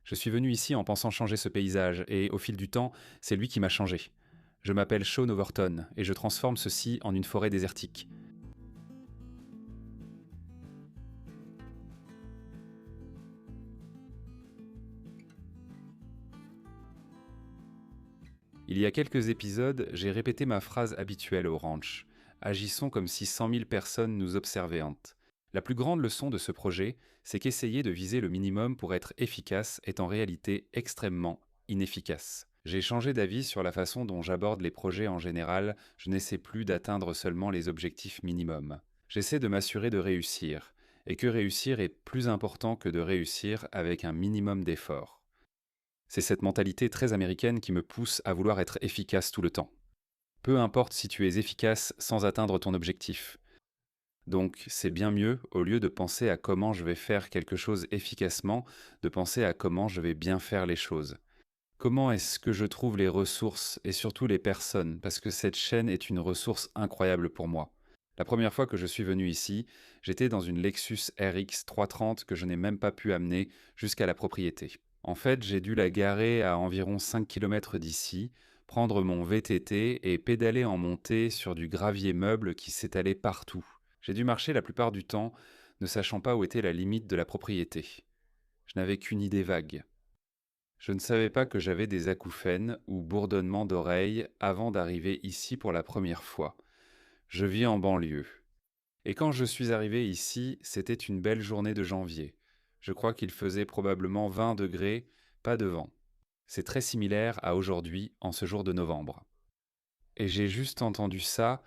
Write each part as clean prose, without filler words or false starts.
Je suis venu ici en pensant changer ce paysage, et au fil du temps, c'est lui qui m'a changé. Je m'appelle Sean Overton, et je transforme ceci en une forêt désertique. Il y a quelques épisodes, j'ai répété ma phrase habituelle au ranch. Agissons comme si 100 000 personnes nous observaient. La plus grande leçon de ce projet, c'est qu'essayer de viser le minimum pour être efficace est en réalité extrêmement inefficace. J'ai changé d'avis sur la façon dont j'aborde les projets en général, je n'essaie plus d'atteindre seulement les objectifs minimums. J'essaie de m'assurer de réussir, et que réussir est plus important que de réussir avec un minimum d'efforts. C'est cette mentalité très américaine qui me pousse à vouloir être efficace tout le temps. Peu importe si tu es efficace sans atteindre ton objectif. Donc c'est bien mieux, au lieu de penser à comment je vais faire quelque chose efficacement, de penser à comment je vais bien faire les choses. Comment est-ce que je trouve les ressources et surtout les personnes, parce que cette chaîne est une ressource incroyable pour moi. La première fois que je suis venu ici, j'étais dans une Lexus RX 330 que je n'ai même pas pu amener jusqu'à la propriété. En fait, j'ai dû la garer à environ 5 km d'ici, prendre mon VTT et pédaler en montée sur du gravier meuble qui s'étalait partout. J'ai dû marcher la plupart du temps, ne sachant pas où était la limite de la propriété. Je n'avais qu'une idée vague. Je ne savais pas que j'avais des acouphènes ou bourdonnements d'oreilles avant d'arriver ici pour la première fois. Je vis en banlieue. Et quand je suis arrivé ici, c'était une belle journée de janvier. Je crois qu'il faisait probablement 20 degrés, pas de vent. C'est très similaire à aujourd'hui, en ce jour de novembre. Et j'ai juste entendu ça,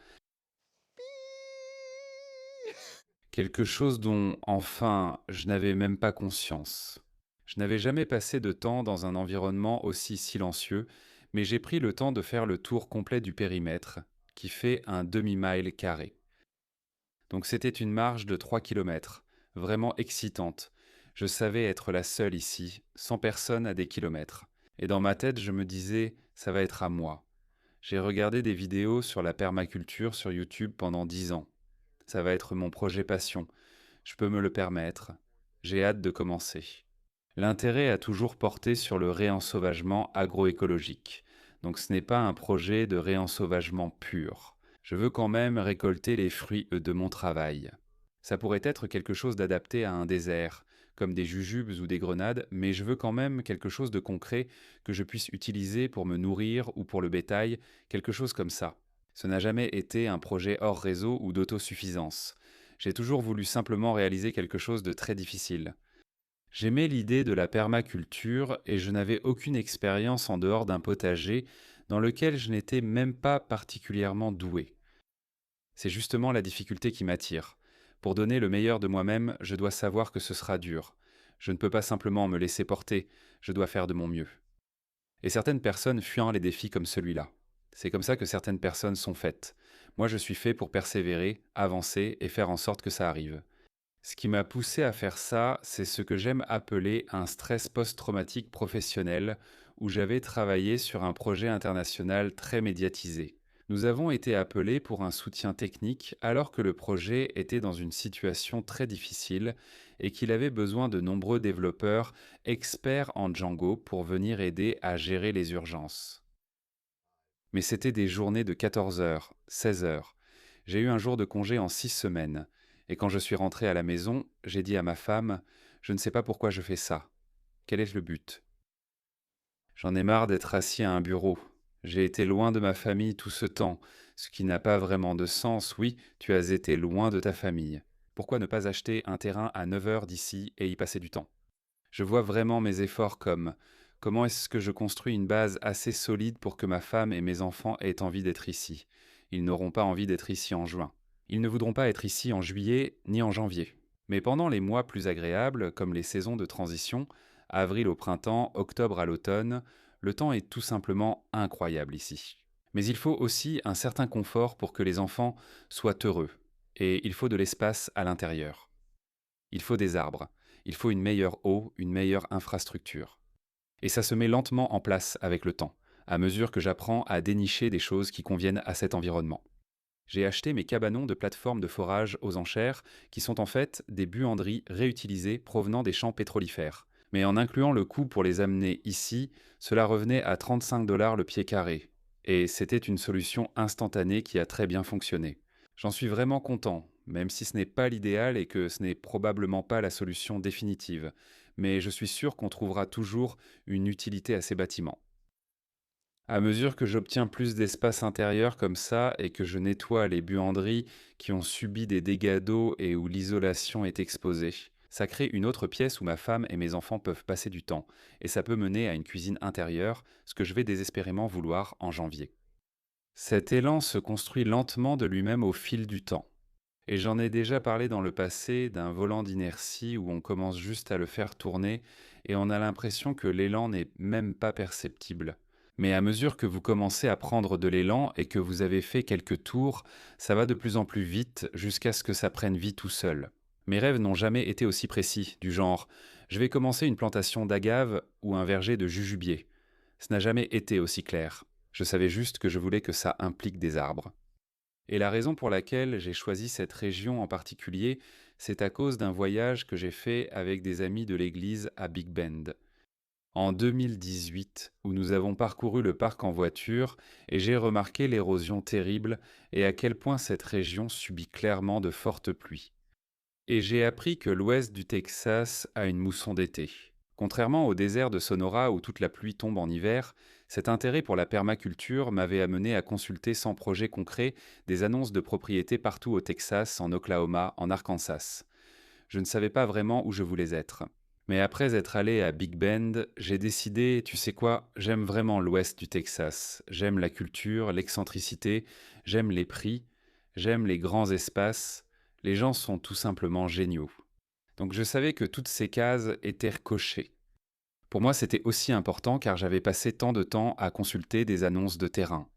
quelque chose dont, enfin, je n'avais même pas conscience. Je n'avais jamais passé de temps dans un environnement aussi silencieux, mais j'ai pris le temps de faire le tour complet du périmètre, qui fait un demi-mile carré. Donc c'était une marche de 3 kilomètres, vraiment excitante. Je savais être la seule ici, sans personne à des kilomètres. Et dans ma tête, je me disais, ça va être à moi. J'ai regardé des vidéos sur la permaculture sur YouTube pendant 10 ans. Ça va être mon projet passion. Je peux me le permettre. J'ai hâte de commencer. L'intérêt a toujours porté sur le réensauvagement agroécologique. Donc ce n'est pas un projet de réensauvagement pur. Je veux quand même récolter les fruits de mon travail. Ça pourrait être quelque chose d'adapté à un désert, comme des jujubes ou des grenades, mais je veux quand même quelque chose de concret que je puisse utiliser pour me nourrir ou pour le bétail, quelque chose comme ça. Ce n'a jamais été un projet hors réseau ou d'autosuffisance. J'ai toujours voulu simplement réaliser quelque chose de très difficile. J'aimais l'idée de la permaculture et je n'avais aucune expérience en dehors d'un potager dans lequel je n'étais même pas particulièrement doué. C'est justement la difficulté qui m'attire. Pour donner le meilleur de moi-même, je dois savoir que ce sera dur. Je ne peux pas simplement me laisser porter, je dois faire de mon mieux. Et certaines personnes fuient les défis comme celui-là. C'est comme ça que certaines personnes sont faites. Moi, je suis fait pour persévérer, avancer et faire en sorte que ça arrive. Ce qui m'a poussé à faire ça, c'est ce que j'aime appeler un stress post-traumatique professionnel, où j'avais travaillé sur un projet international très médiatisé. Nous avons été appelés pour un soutien technique alors que le projet était dans une situation très difficile et qu'il avait besoin de nombreux développeurs experts en Django pour venir aider à gérer les urgences. Mais c'était des journées de 14 heures, 16 heures. J'ai eu un jour de congé en 6 semaines. Et quand je suis rentré à la maison, j'ai dit à ma femme, je ne sais pas pourquoi je fais ça. Quel est le but? J'en ai marre d'être assis à un bureau. J'ai été loin de ma famille tout ce temps, ce qui n'a pas vraiment de sens. Oui, tu as été loin de ta famille. Pourquoi ne pas acheter un terrain à 9 heures d'ici et y passer du temps? Je vois vraiment mes efforts comme comment est-ce que je construis une base assez solide pour que ma femme et mes enfants aient envie d'être ici. Ils n'auront pas envie d'être ici en juin. Ils ne voudront pas être ici en juillet ni en janvier. Mais pendant les mois plus agréables, comme les saisons de transition, avril au printemps, octobre à l'automne, le temps est tout simplement incroyable ici. Mais il faut aussi un certain confort pour que les enfants soient heureux. Et il faut de l'espace à l'intérieur. Il faut des arbres. Il faut une meilleure eau, une meilleure infrastructure. Et ça se met lentement en place avec le temps, à mesure que j'apprends à dénicher des choses qui conviennent à cet environnement. J'ai acheté mes cabanons de plateformes de forage aux enchères, qui sont en fait des buanderies réutilisées provenant des champs pétrolifères. Mais en incluant le coût pour les amener ici, cela revenait à 35 $ le pied carré. Et c'était une solution instantanée qui a très bien fonctionné. J'en suis vraiment content, même si ce n'est pas l'idéal et que ce n'est probablement pas la solution définitive. Mais je suis sûr qu'on trouvera toujours une utilité à ces bâtiments. À mesure que j'obtiens plus d'espace intérieur comme ça et que je nettoie les buanderies qui ont subi des dégâts d'eau et où l'isolation est exposée, ça crée une autre pièce où ma femme et mes enfants peuvent passer du temps, et ça peut mener à une cuisine intérieure, ce que je vais désespérément vouloir en janvier. Cet élan se construit lentement de lui-même au fil du temps. Et j'en ai déjà parlé dans le passé d'un volant d'inertie où on commence juste à le faire tourner et on a l'impression que l'élan n'est même pas perceptible. Mais à mesure que vous commencez à prendre de l'élan et que vous avez fait quelques tours, ça va de plus en plus vite jusqu'à ce que ça prenne vie tout seul. Mes rêves n'ont jamais été aussi précis, du genre je vais commencer une plantation d'agaves ou un verger de jujubier. Ce n'a jamais été aussi clair. Je savais juste que je voulais que ça implique des arbres. Et la raison pour laquelle j'ai choisi cette région en particulier, c'est à cause d'un voyage que j'ai fait avec des amis de l'église à Big Bend. En 2018, où nous avons parcouru le parc en voiture, et j'ai remarqué l'érosion terrible et à quel point cette région subit clairement de fortes pluies. Et j'ai appris que l'ouest du Texas a une mousson d'été. Contrairement au désert de Sonora où toute la pluie tombe en hiver, cet intérêt pour la permaculture m'avait amené à consulter sans projet concret des annonces de propriétés partout au Texas, en Oklahoma, en Arkansas. Je ne savais pas vraiment où je voulais être. Mais après être allé à Big Bend, j'ai décidé, tu sais quoi, j'aime vraiment l'ouest du Texas. J'aime la culture, l'excentricité, j'aime les prix, j'aime les grands espaces. Les gens sont tout simplement géniaux. Donc je savais que toutes ces cases étaient cochées. Pour moi, c'était aussi important car j'avais passé tant de temps à consulter des annonces de terrain.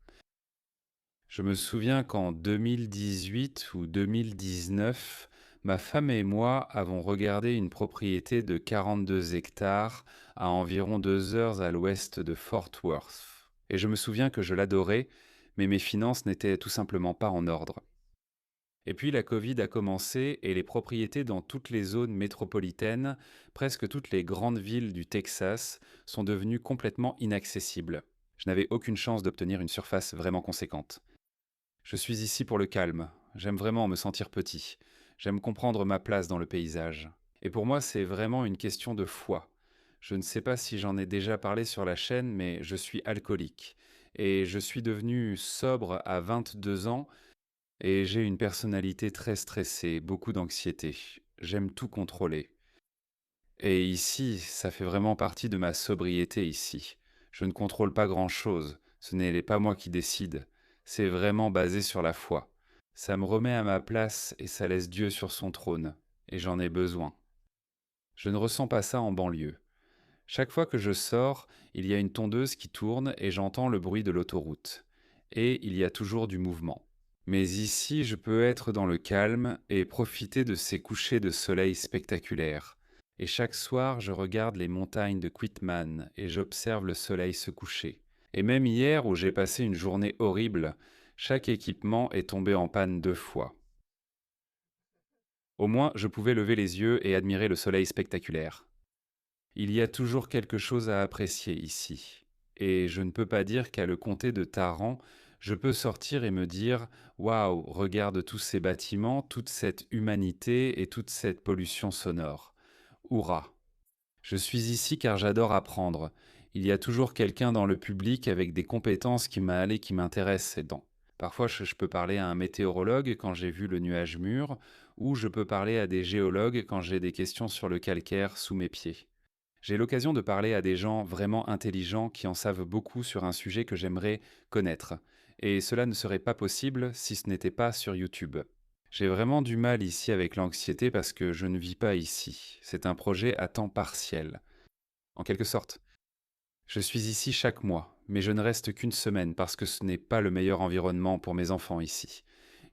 Je me souviens qu'en 2018 ou 2019, ma femme et moi avons regardé une propriété de 42 hectares à environ 2 heures à l'ouest de Fort Worth. Et je me souviens que je l'adorais, mais mes finances n'étaient tout simplement pas en ordre. Et puis la Covid a commencé et les propriétés dans toutes les zones métropolitaines, presque toutes les grandes villes du Texas, sont devenues complètement inaccessibles. Je n'avais aucune chance d'obtenir une surface vraiment conséquente. Je suis ici pour le calme, j'aime vraiment me sentir petit, j'aime comprendre ma place dans le paysage. Et pour moi, c'est vraiment une question de foi. Je ne sais pas si j'en ai déjà parlé sur la chaîne, mais je suis alcoolique. Et je suis devenu sobre à 22 ans et j'ai une personnalité très stressée, beaucoup d'anxiété. J'aime tout contrôler. Et ici, ça fait vraiment partie de ma sobriété ici. Je ne contrôle pas grand-chose, ce n'est pas moi qui décide. C'est vraiment basé sur la foi. Ça me remet à ma place et ça laisse Dieu sur son trône. Et j'en ai besoin. Je ne ressens pas ça en banlieue. Chaque fois que je sors, il y a une tondeuse qui tourne et j'entends le bruit de l'autoroute. Et il y a toujours du mouvement. Mais ici, je peux être dans le calme et profiter de ces couchers de soleil spectaculaires. Et chaque soir, je regarde les montagnes de Quitman et j'observe le soleil se coucher. Et même hier, où j'ai passé une journée horrible, chaque équipement est tombé en panne 2 fois. Au moins, je pouvais lever les yeux et admirer le soleil spectaculaire. Il y a toujours quelque chose à apprécier ici. Et je ne peux pas dire qu'à le comté de Taran, je peux sortir et me dire waouh, regarde tous ces bâtiments, toute cette humanité et toute cette pollution sonore. Hourra! Je suis ici car j'adore apprendre. Il y a toujours quelqu'un dans le public avec des compétences qui m'intéressent dedans. Parfois, je peux parler à un météorologue quand j'ai vu le nuage mûr, ou je peux parler à des géologues quand j'ai des questions sur le calcaire sous mes pieds. J'ai l'occasion de parler à des gens vraiment intelligents qui en savent beaucoup sur un sujet que j'aimerais connaître. Et cela ne serait pas possible si ce n'était pas sur YouTube. J'ai vraiment du mal ici avec l'anxiété parce que je ne vis pas ici. C'est un projet à temps partiel. En quelque sorte. Je suis ici chaque mois, mais je ne reste qu'une semaine parce que ce n'est pas le meilleur environnement pour mes enfants ici.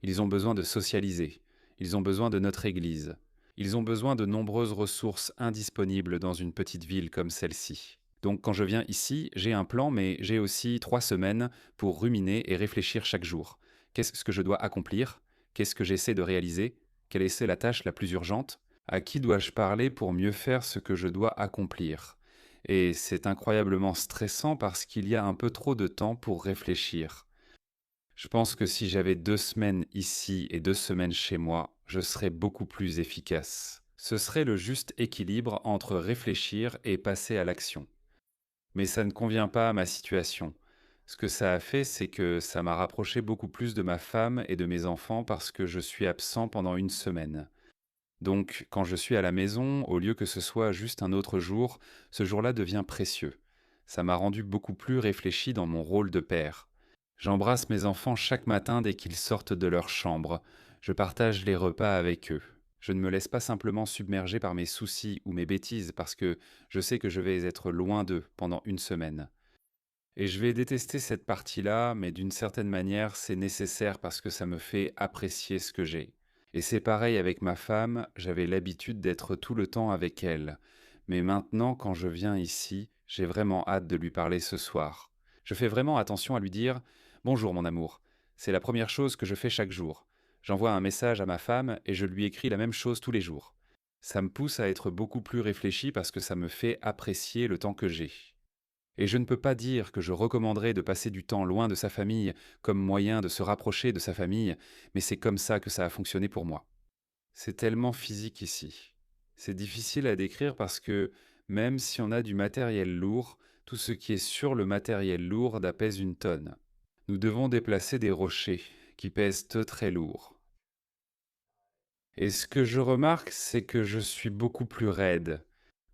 Ils ont besoin de socialiser. Ils ont besoin de notre église. Ils ont besoin de nombreuses ressources indisponibles dans une petite ville comme celle-ci. Donc quand je viens ici, j'ai un plan, mais j'ai aussi 3 semaines pour ruminer et réfléchir chaque jour. Qu'est-ce que je dois accomplir? Qu'est-ce que j'essaie de réaliser? Quelle est la tâche la plus urgente? À qui dois-je parler pour mieux faire ce que je dois accomplir? Et c'est incroyablement stressant parce qu'il y a un peu trop de temps pour réfléchir. Je pense que si j'avais 2 semaines ici et 2 semaines chez moi, je serais beaucoup plus efficace. Ce serait le juste équilibre entre réfléchir et passer à l'action. Mais ça ne convient pas à ma situation. Ce que ça a fait, c'est que ça m'a rapproché beaucoup plus de ma femme et de mes enfants parce que je suis absent pendant une semaine. Donc, quand je suis à la maison, au lieu que ce soit juste un autre jour, ce jour-là devient précieux. Ça m'a rendu beaucoup plus réfléchi dans mon rôle de père. J'embrasse mes enfants chaque matin dès qu'ils sortent de leur chambre. Je partage les repas avec eux. Je ne me laisse pas simplement submerger par mes soucis ou mes bêtises parce que je sais que je vais être loin d'eux pendant une semaine. Et je vais détester cette partie-là, mais d'une certaine manière, c'est nécessaire parce que ça me fait apprécier ce que j'ai. Et c'est pareil avec ma femme, j'avais l'habitude d'être tout le temps avec elle. Mais maintenant, quand je viens ici, j'ai vraiment hâte de lui parler ce soir. Je fais vraiment attention à lui dire bonjour mon amour. C'est la première chose que je fais chaque jour. J'envoie un message à ma femme et je lui écris la même chose tous les jours. Ça me pousse à être beaucoup plus réfléchi parce que ça me fait apprécier le temps que j'ai. Et je ne peux pas dire que je recommanderais de passer du temps loin de sa famille comme moyen de se rapprocher de sa famille, mais c'est comme ça que ça a fonctionné pour moi. C'est tellement physique ici. C'est difficile à décrire parce que même si on a du matériel lourd, tout ce qui est sur le matériel lourd pèse une tonne. Nous devons déplacer des rochers qui pèsent très lourd. Et ce que je remarque, c'est que je suis beaucoup plus raide.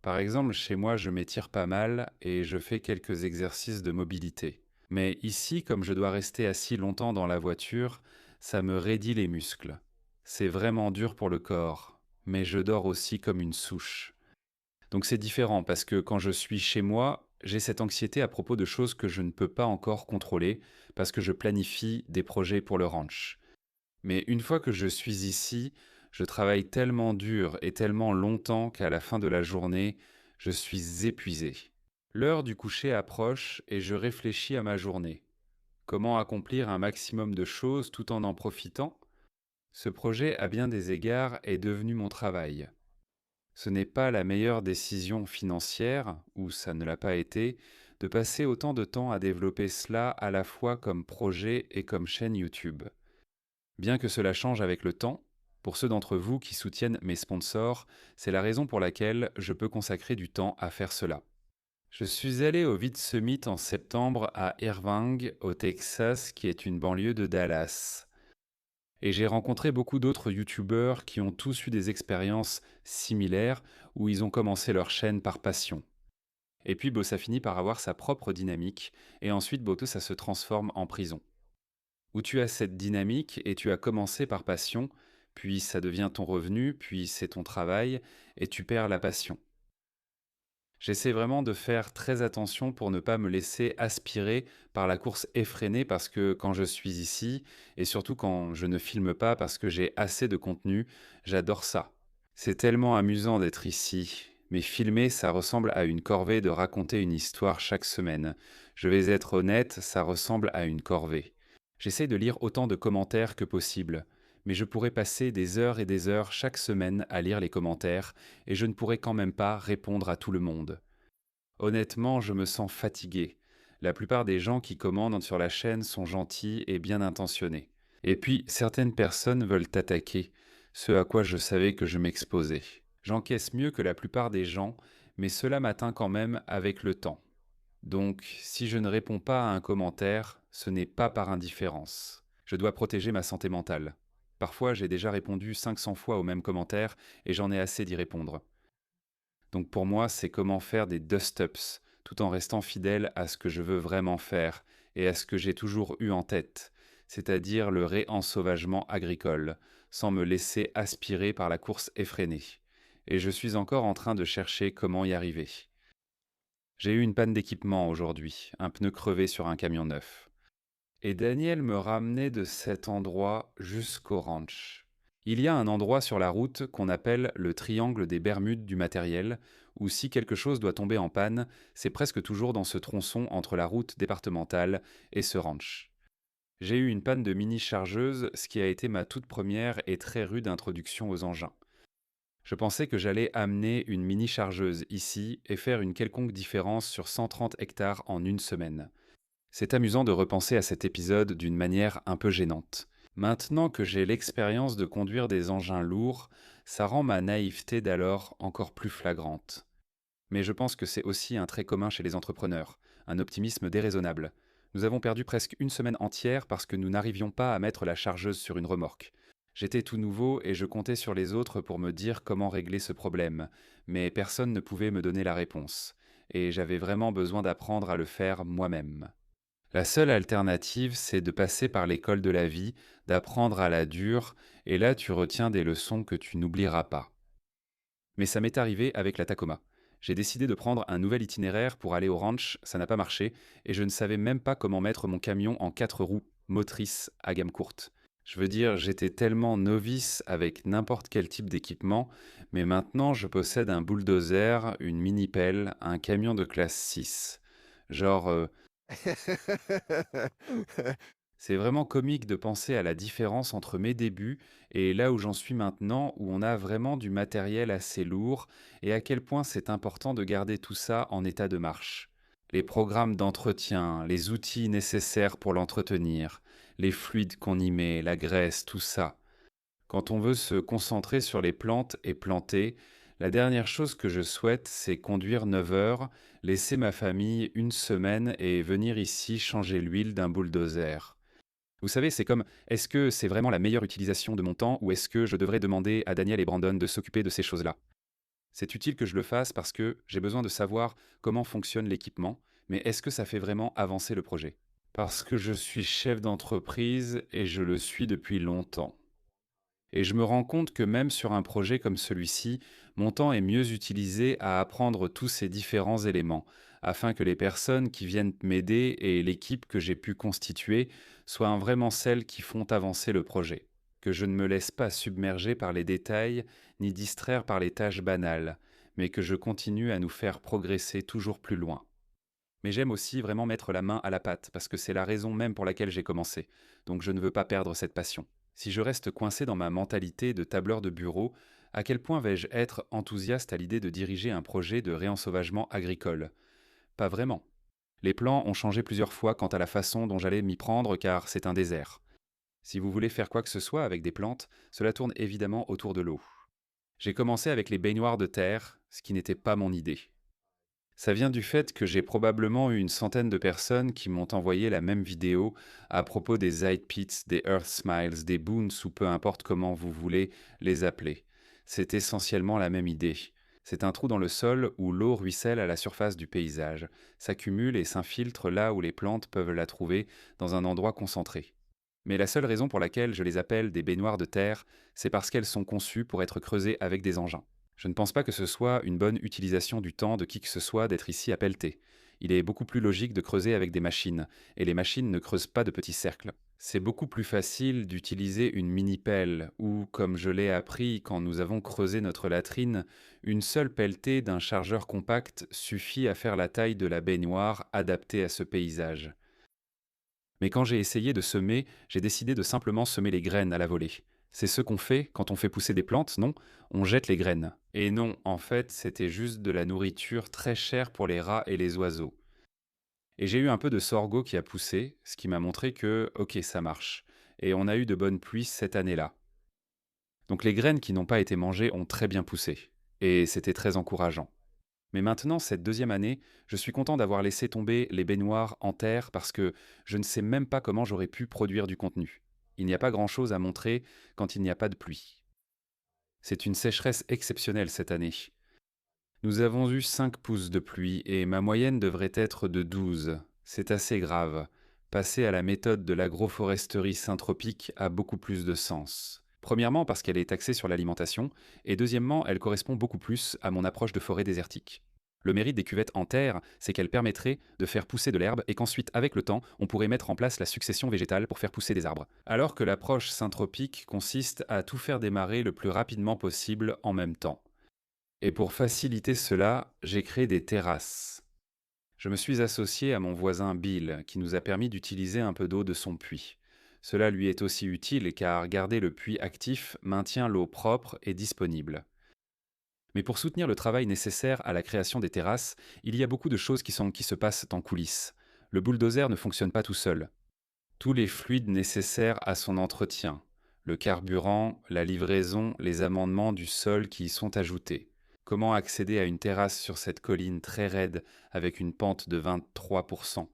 Par exemple, chez moi, je m'étire pas mal et je fais quelques exercices de mobilité. Mais ici, comme je dois rester assis longtemps dans la voiture, ça me raidit les muscles. C'est vraiment dur pour le corps, mais je dors aussi comme une souche. Donc c'est différent parce que quand je suis chez moi, j'ai cette anxiété à propos de choses que je ne peux pas encore contrôler parce que je planifie des projets pour le ranch. Mais une fois que je suis ici, je travaille tellement dur et tellement longtemps qu'à la fin de la journée, je suis épuisé. L'heure du coucher approche et je réfléchis à ma journée. Comment accomplir un maximum de choses tout en profitant? Ce projet, à bien des égards, est devenu mon travail. Ce n'est pas la meilleure décision financière, ou ça ne l'a pas été, de passer autant de temps à développer cela à la fois comme projet et comme chaîne YouTube. Bien que cela change avec le temps, pour ceux d'entre vous qui soutiennent mes sponsors, c'est la raison pour laquelle je peux consacrer du temps à faire cela. Je suis allé au Vid Summit en septembre à Irving, au Texas, qui est une banlieue de Dallas. Et j'ai rencontré beaucoup d'autres youtubeurs qui ont tous eu des expériences similaires où ils ont commencé leur chaîne par passion. Et puis ça finit par avoir sa propre dynamique, et ensuite ça se transforme en prison. Où tu as cette dynamique et tu as commencé par passion, puis ça devient ton revenu, puis c'est ton travail, et tu perds la passion. J'essaie vraiment de faire très attention pour ne pas me laisser aspirer par la course effrénée parce que quand je suis ici, et surtout quand je ne filme pas parce que j'ai assez de contenu, j'adore ça. C'est tellement amusant d'être ici, mais filmer, ça ressemble à une corvée de raconter une histoire chaque semaine. Je vais être honnête, ça ressemble à une corvée. J'essaie de lire autant de commentaires que possible, mais je pourrais passer des heures et des heures chaque semaine à lire les commentaires, et je ne pourrais quand même pas répondre à tout le monde. Honnêtement, je me sens fatigué. La plupart des gens qui commandent sur la chaîne sont gentils et bien intentionnés. Et puis, certaines personnes veulent t'attaquer, ce à quoi je savais que je m'exposais. J'encaisse mieux que la plupart des gens, mais cela m'atteint quand même avec le temps. Donc, si je ne réponds pas à un commentaire, ce n'est pas par indifférence. Je dois protéger ma santé mentale. Parfois, j'ai déjà répondu 500 fois au même commentaire et j'en ai assez d'y répondre. Donc pour moi, c'est comment faire des dust-ups, tout en restant fidèle à ce que je veux vraiment faire et à ce que j'ai toujours eu en tête, c'est-à-dire le réensauvagement agricole, sans me laisser aspirer par la course effrénée. Et je suis encore en train de chercher comment y arriver. J'ai eu une panne d'équipement aujourd'hui, un pneu crevé sur un camion neuf. Et Daniel me ramenait de cet endroit jusqu'au ranch. Il y a un endroit sur la route qu'on appelle le triangle des Bermudes du matériel, où si quelque chose doit tomber en panne, c'est presque toujours dans ce tronçon entre la route départementale et ce ranch. J'ai eu une panne de mini-chargeuse, ce qui a été ma toute première et très rude introduction aux engins. Je pensais que j'allais amener une mini chargeuse ici et faire une quelconque différence sur 130 hectares en une semaine. C'est amusant de repenser à cet épisode d'une manière un peu gênante. Maintenant que j'ai l'expérience de conduire des engins lourds, ça rend ma naïveté d'alors encore plus flagrante. Mais je pense que c'est aussi un trait commun chez les entrepreneurs, un optimisme déraisonnable. Nous avons perdu presque une semaine entière parce que nous n'arrivions pas à mettre la chargeuse sur une remorque. J'étais tout nouveau et je comptais sur les autres pour me dire comment régler ce problème, mais personne ne pouvait me donner la réponse, et j'avais vraiment besoin d'apprendre à le faire moi-même. La seule alternative, c'est de passer par l'école de la vie, d'apprendre à la dure, et là tu retiens des leçons que tu n'oublieras pas. Mais ça m'est arrivé avec la Tacoma. J'ai décidé de prendre un nouvel itinéraire pour aller au ranch, ça n'a pas marché, et je ne savais même pas comment mettre mon camion en 4 roues motrices à gamme courte. Je veux dire, j'étais tellement novice avec n'importe quel type d'équipement, mais maintenant je possède un bulldozer, une mini-pelle, un camion de classe 6. Genre, c'est vraiment comique de penser à la différence entre mes débuts et là où j'en suis maintenant, où on a vraiment du matériel assez lourd, et à quel point c'est important de garder tout ça en état de marche. Les programmes d'entretien, les outils nécessaires pour l'entretenir, les fluides qu'on y met, la graisse, tout ça. Quand on veut se concentrer sur les plantes et planter, la dernière chose que je souhaite, c'est conduire 9 heures, laisser ma famille une semaine et venir ici changer l'huile d'un bulldozer. Vous savez, c'est comme, est-ce que c'est vraiment la meilleure utilisation de mon temps ou est-ce que je devrais demander à Daniel et Brandon de s'occuper de ces choses-là? C'est utile que je le fasse parce que j'ai besoin de savoir comment fonctionne l'équipement, mais est-ce que ça fait vraiment avancer le projet? Parce que je suis chef d'entreprise et je le suis depuis longtemps. Et je me rends compte que même sur un projet comme celui-ci, mon temps est mieux utilisé à apprendre tous ces différents éléments, afin que les personnes qui viennent m'aider et l'équipe que j'ai pu constituer soient vraiment celles qui font avancer le projet. Que je ne me laisse pas submerger par les détails, ni distraire par les tâches banales, mais que je continue à nous faire progresser toujours plus loin. Mais j'aime aussi vraiment mettre la main à la pâte, parce que c'est la raison même pour laquelle j'ai commencé, donc je ne veux pas perdre cette passion. Si je reste coincé dans ma mentalité de tableur de bureau, à quel point vais-je être enthousiaste à l'idée de diriger un projet de réensauvagement agricole? Pas vraiment. Les plans ont changé plusieurs fois quant à la façon dont j'allais m'y prendre car c'est un désert. Si vous voulez faire quoi que ce soit avec des plantes, cela tourne évidemment autour de l'eau. J'ai commencé avec les baignoires de terre, ce qui n'était pas mon idée. Ça vient du fait que j'ai probablement eu une centaine de personnes qui m'ont envoyé la même vidéo à propos des Zide Pits, des Earth Smiles, des Boons ou peu importe comment vous voulez les appeler. C'est essentiellement la même idée. C'est un trou dans le sol où l'eau ruisselle à la surface du paysage, s'accumule et s'infiltre là où les plantes peuvent la trouver, dans un endroit concentré. Mais la seule raison pour laquelle je les appelle des baignoires de terre, c'est parce qu'elles sont conçues pour être creusées avec des engins. Je ne pense pas que ce soit une bonne utilisation du temps de qui que ce soit d'être ici à pelleter. Il est beaucoup plus logique de creuser avec des machines, et les machines ne creusent pas de petits cercles. C'est beaucoup plus facile d'utiliser une mini-pelle, ou, comme je l'ai appris quand nous avons creusé notre latrine, une seule pelletée d'un chargeur compact suffit à faire la taille de la baignoire adaptée à ce paysage. Mais quand j'ai essayé de semer, j'ai décidé de simplement semer les graines à la volée. C'est ce qu'on fait quand on fait pousser des plantes, non? On jette les graines. Et non, en fait, c'était juste de la nourriture très chère pour les rats et les oiseaux. Et j'ai eu un peu de sorgho qui a poussé, ce qui m'a montré que, ok, ça marche. Et on a eu de bonnes pluies cette année-là. Donc les graines qui n'ont pas été mangées ont très bien poussé. Et c'était très encourageant. Mais maintenant, cette deuxième année, je suis content d'avoir laissé tomber les baignoires en terre parce que je ne sais même pas comment j'aurais pu produire du contenu. Il n'y a pas grand-chose à montrer quand il n'y a pas de pluie. C'est une sécheresse exceptionnelle cette année. Nous avons eu 5 pouces de pluie et ma moyenne devrait être de 12. C'est assez grave. Passer à la méthode de l'agroforesterie syntropique a beaucoup plus de sens. Premièrement parce qu'elle est axée sur l'alimentation, et deuxièmement elle correspond beaucoup plus à mon approche de forêt désertique. Le mérite des cuvettes en terre, c'est qu'elles permettraient de faire pousser de l'herbe et qu'ensuite, avec le temps, on pourrait mettre en place la succession végétale pour faire pousser des arbres. Alors que l'approche syntropique consiste à tout faire démarrer le plus rapidement possible en même temps. Et pour faciliter cela, j'ai créé des terrasses. Je me suis associé à mon voisin Bill, qui nous a permis d'utiliser un peu d'eau de son puits. Cela lui est aussi utile car garder le puits actif maintient l'eau propre et disponible. Mais pour soutenir le travail nécessaire à la création des terrasses, il y a beaucoup de choses qui se passent en coulisses. Le bulldozer ne fonctionne pas tout seul. Tous les fluides nécessaires à son entretien, le carburant, la livraison, les amendements du sol qui y sont ajoutés. Comment accéder à une terrasse sur cette colline très raide avec une pente de 23%?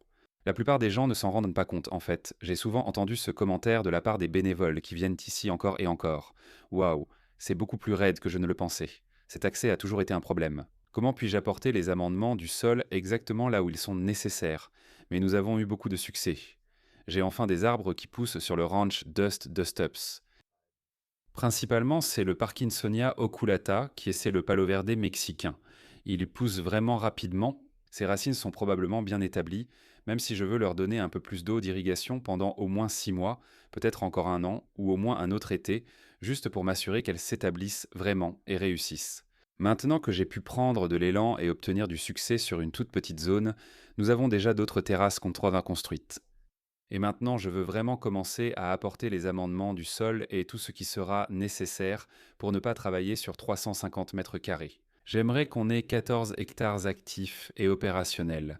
La plupart des gens ne s'en rendent pas compte, en fait. J'ai souvent entendu ce commentaire de la part des bénévoles qui viennent ici encore et encore. Waouh, c'est beaucoup plus raide que je ne le pensais. Cet accès a toujours été un problème. Comment puis-je apporter les amendements du sol exactement là où ils sont nécessaires? Mais nous avons eu beaucoup de succès. J'ai enfin des arbres qui poussent sur le ranch Dust Ups. Principalement, c'est le Parkinsonia oculata, qui est le palo verde mexicain. Il pousse vraiment rapidement, ses racines sont probablement bien établies, même si je veux leur donner un peu plus d'eau d'irrigation pendant au moins 6 mois, peut-être encore un an, ou au moins un autre été, juste pour m'assurer qu'elles s'établissent vraiment et réussissent. Maintenant que j'ai pu prendre de l'élan et obtenir du succès sur une toute petite zone, nous avons déjà d'autres terrasses qu'on trouve construites. Et maintenant, je veux vraiment commencer à apporter les amendements du sol et tout ce qui sera nécessaire pour ne pas travailler sur 350 mètres carrés. J'aimerais qu'on ait 14 hectares actifs et opérationnels.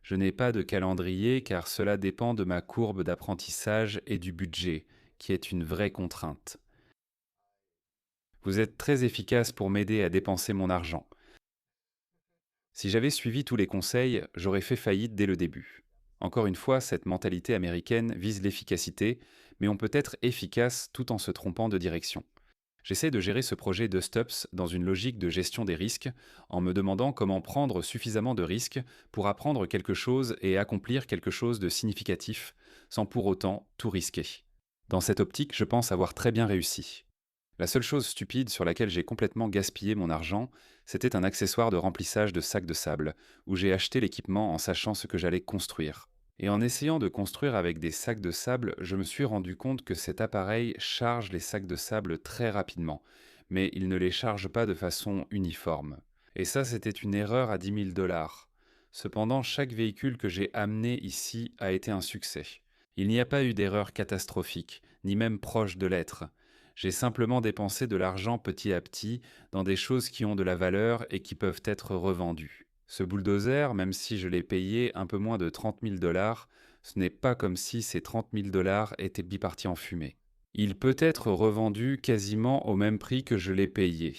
Je n'ai pas de calendrier car cela dépend de ma courbe d'apprentissage et du budget, qui est une vraie contrainte. Vous êtes très efficace pour m'aider à dépenser mon argent. Si j'avais suivi tous les conseils, j'aurais fait faillite dès le début. Encore une fois, cette mentalité américaine vise l'efficacité, mais on peut être efficace tout en se trompant de direction. J'essaie de gérer ce projet de Stups dans une logique de gestion des risques, en me demandant comment prendre suffisamment de risques pour apprendre quelque chose et accomplir quelque chose de significatif, sans pour autant tout risquer. Dans cette optique, je pense avoir très bien réussi. La seule chose stupide sur laquelle j'ai complètement gaspillé mon argent, c'était un accessoire de remplissage de sacs de sable, où j'ai acheté l'équipement en sachant ce que j'allais construire. Et en essayant de construire avec des sacs de sable, je me suis rendu compte que cet appareil charge les sacs de sable très rapidement, mais il ne les charge pas de façon uniforme. Et ça, c'était une erreur à 10 000 $. Cependant, chaque véhicule que j'ai amené ici a été un succès. Il n'y a pas eu d'erreur catastrophique, ni même proche de l'être. J'ai simplement dépensé de l'argent petit à petit dans des choses qui ont de la valeur et qui peuvent être revendues. Ce bulldozer, même si je l'ai payé un peu moins de 30 000 $, ce n'est pas comme si ces 30 000 $ étaient bipartis en fumée. Il peut être revendu quasiment au même prix que je l'ai payé.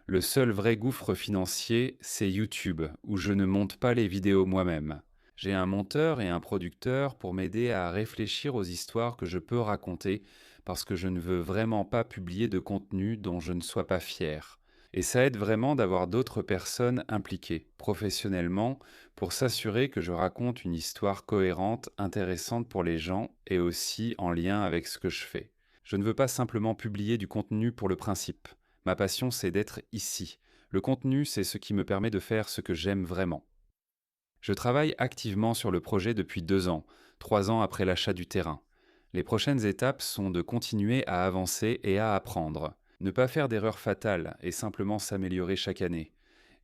Le seul vrai gouffre financier, c'est YouTube, où je ne monte pas les vidéos moi-même. J'ai un monteur et un producteur pour m'aider à réfléchir aux histoires que je peux raconter parce que je ne veux vraiment pas publier de contenu dont je ne sois pas fier. Et ça aide vraiment d'avoir d'autres personnes impliquées professionnellement pour s'assurer que je raconte une histoire cohérente, intéressante pour les gens et aussi en lien avec ce que je fais. Je ne veux pas simplement publier du contenu pour le principe. Ma passion, c'est d'être ici. Le contenu, c'est ce qui me permet de faire ce que j'aime vraiment. Je travaille activement sur le projet depuis 2 ans, 3 ans après l'achat du terrain. Les prochaines étapes sont de continuer à avancer et à apprendre. Ne pas faire d'erreurs fatales et simplement s'améliorer chaque année.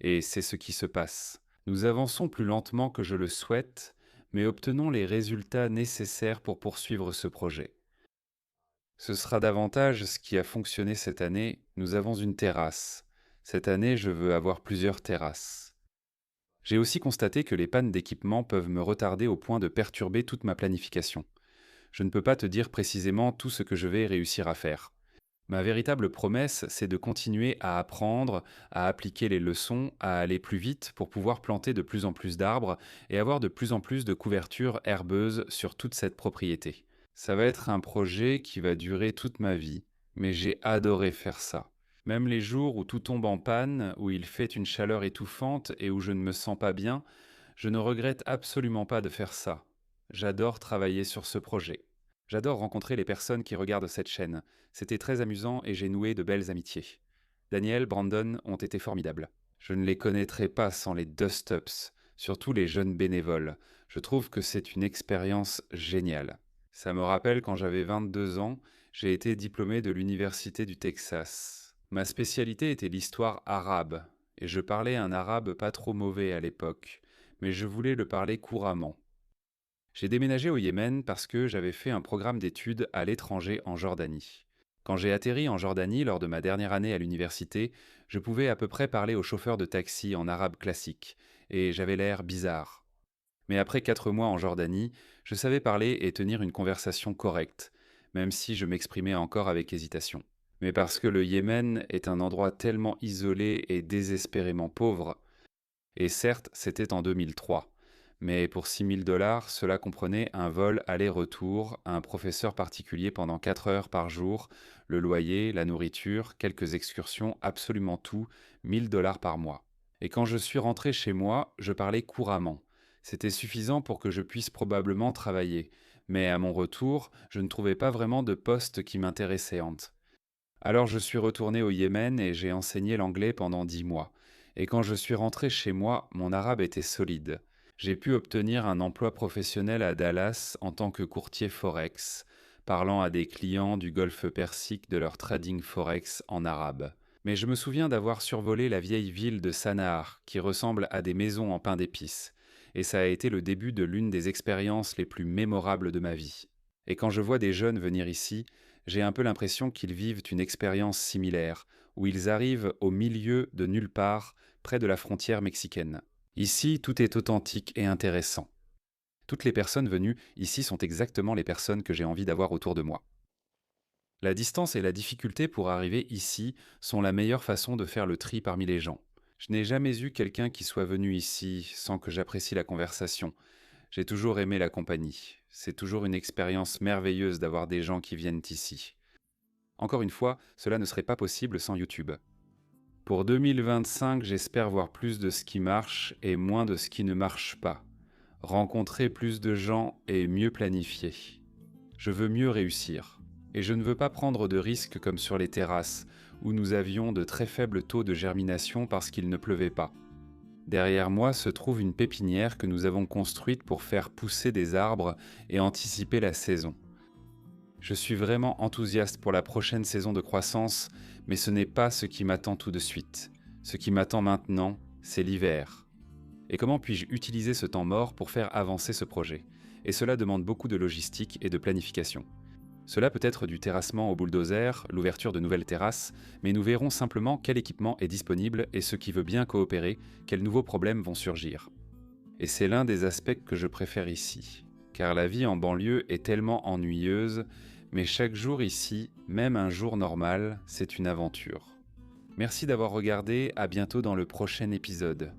Et c'est ce qui se passe. Nous avançons plus lentement que je le souhaite, mais obtenons les résultats nécessaires pour poursuivre ce projet. Ce sera davantage ce qui a fonctionné cette année. Nous avons une terrasse. Cette année, je veux avoir plusieurs terrasses. J'ai aussi constaté que les pannes d'équipement peuvent me retarder au point de perturber toute ma planification. Je ne peux pas te dire précisément tout ce que je vais réussir à faire. Ma véritable promesse, c'est de continuer à apprendre, à appliquer les leçons, à aller plus vite pour pouvoir planter de plus en plus d'arbres et avoir de plus en plus de couverture herbeuse sur toute cette propriété. Ça va être un projet qui va durer toute ma vie, mais j'ai adoré faire ça. Même les jours où tout tombe en panne, où il fait une chaleur étouffante et où je ne me sens pas bien, je ne regrette absolument pas de faire ça. J'adore travailler sur ce projet. J'adore rencontrer les personnes qui regardent cette chaîne. C'était très amusant et j'ai noué de belles amitiés. Daniel, Brandon ont été formidables. Je ne les connaîtrais pas sans les Dust-Ups, surtout les jeunes bénévoles. Je trouve que c'est une expérience géniale. Ça me rappelle quand j'avais 22 ans, j'ai été diplômé de l'Université du Texas. Ma spécialité était l'histoire arabe, et je parlais un arabe pas trop mauvais à l'époque, mais je voulais le parler couramment. J'ai déménagé au Yémen parce que j'avais fait un programme d'études à l'étranger en Jordanie. Quand j'ai atterri en Jordanie lors de ma dernière année à l'université, je pouvais à peu près parler aux chauffeurs de taxi en arabe classique, et j'avais l'air bizarre. Mais après 4 mois en Jordanie, je savais parler et tenir une conversation correcte, même si je m'exprimais encore avec hésitation. Mais parce que le Yémen est un endroit tellement isolé et désespérément pauvre, et certes, c'était en 2003. Mais pour 6 000 $, cela comprenait un vol aller-retour, un professeur particulier pendant 4 heures par jour, le loyer, la nourriture, quelques excursions, absolument tout, 1 000 $ par mois. Et quand je suis rentré chez moi, je parlais couramment. C'était suffisant pour que je puisse probablement travailler. Mais à mon retour, je ne trouvais pas vraiment de poste qui m'intéressait. Alors je suis retourné au Yémen et j'ai enseigné l'anglais pendant 10 mois. Et quand je suis rentré chez moi, mon arabe était solide. J'ai pu obtenir un emploi professionnel à Dallas en tant que courtier Forex, parlant à des clients du golfe Persique de leur trading Forex en arabe. Mais je me souviens d'avoir survolé la vieille ville de Sanaa, qui ressemble à des maisons en pain d'épices. Et ça a été le début de l'une des expériences les plus mémorables de ma vie. Et quand je vois des jeunes venir ici, j'ai un peu l'impression qu'ils vivent une expérience similaire, où ils arrivent au milieu de nulle part, près de la frontière mexicaine. Ici, tout est authentique et intéressant. Toutes les personnes venues ici sont exactement les personnes que j'ai envie d'avoir autour de moi. La distance et la difficulté pour arriver ici sont la meilleure façon de faire le tri parmi les gens. Je n'ai jamais eu quelqu'un qui soit venu ici sans que j'apprécie la conversation. J'ai toujours aimé la compagnie. C'est toujours une expérience merveilleuse d'avoir des gens qui viennent ici. Encore une fois, cela ne serait pas possible sans YouTube. Pour 2025, j'espère voir plus de ce qui marche et moins de ce qui ne marche pas. Rencontrer plus de gens et mieux planifier. Je veux mieux réussir. Et je ne veux pas prendre de risques comme sur les terrasses, où nous avions de très faibles taux de germination parce qu'il ne pleuvait pas. Derrière moi se trouve une pépinière que nous avons construite pour faire pousser des arbres et anticiper la saison. Je suis vraiment enthousiaste pour la prochaine saison de croissance, mais ce n'est pas ce qui m'attend tout de suite. Ce qui m'attend maintenant, c'est l'hiver. Et comment puis-je utiliser ce temps mort pour faire avancer ce projet? Et cela demande beaucoup de logistique et de planification. Cela peut être du terrassement au bulldozer, l'ouverture de nouvelles terrasses, mais nous verrons simplement quel équipement est disponible et ce qui veut bien coopérer, quels nouveaux problèmes vont surgir. Et c'est l'un des aspects que je préfère ici, car la vie en banlieue est tellement ennuyeuse, mais chaque jour ici, même un jour normal, c'est une aventure. Merci d'avoir regardé, à bientôt dans le prochain épisode.